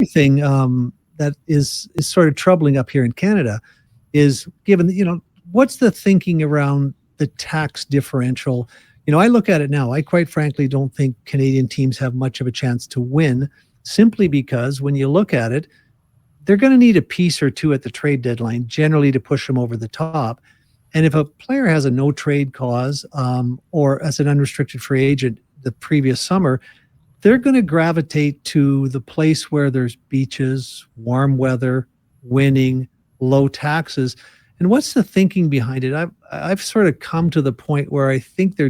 thing that is sort of troubling up here in Canada is given, what's the thinking around the tax differential? I look at it now. I quite frankly don't think Canadian teams have much of a chance to win, simply because when you look at it, they're going to need a piece or two at the trade deadline, generally to push them over the top. And if a player has a no trade clause or as an unrestricted free agent the previous summer, they're going to gravitate to the place where there's beaches, warm weather, winning, low taxes. And what's the thinking behind it? I've sort of come to the point where I think there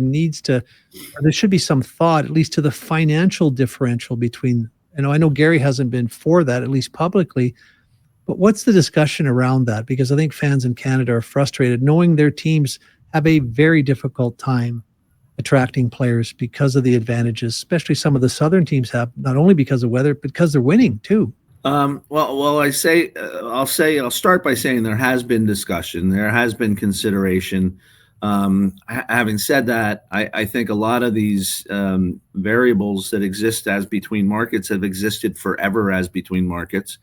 should be some thought, at least to the financial differential between, I know Gary hasn't been for that, at least publicly, but what's the discussion around that? Because I think fans in Canada are frustrated knowing their teams have a very difficult time attracting players because of the advantages, especially some of the Southern teams have, not only because of weather, but because they're winning too. I'll start by saying there has been discussion. There has been consideration. Having said that, I think a lot of these variables that exist as between markets have existed forever as between markets.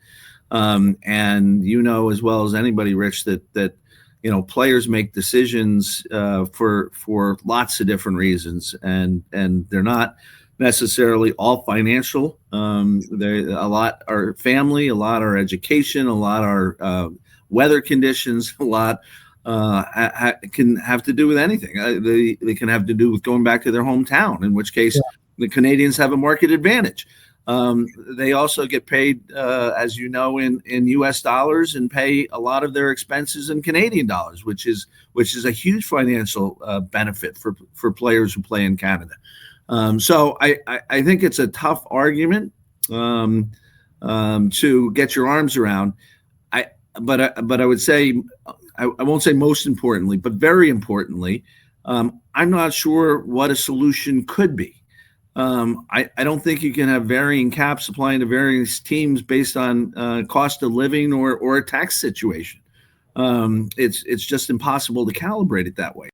And as well as anybody, Rich, that players make decisions for lots of different reasons, and they're not necessarily all financial. A lot are family, a lot are education, a lot are weather conditions, a lot can have to do with anything. They can have to do with going back to their hometown, in which case the Canadians have a market advantage. They also get paid, as you know, in U.S. dollars, and pay a lot of their expenses in Canadian dollars, which is a huge financial benefit for players who play in Canada. So I think it's a tough argument to get your arms around. But I would say, I won't say most importantly, but very importantly, I'm not sure what a solution could be. I don't think you can have varying caps applying to various teams based on cost of living or a tax situation. It's just impossible to calibrate it that way.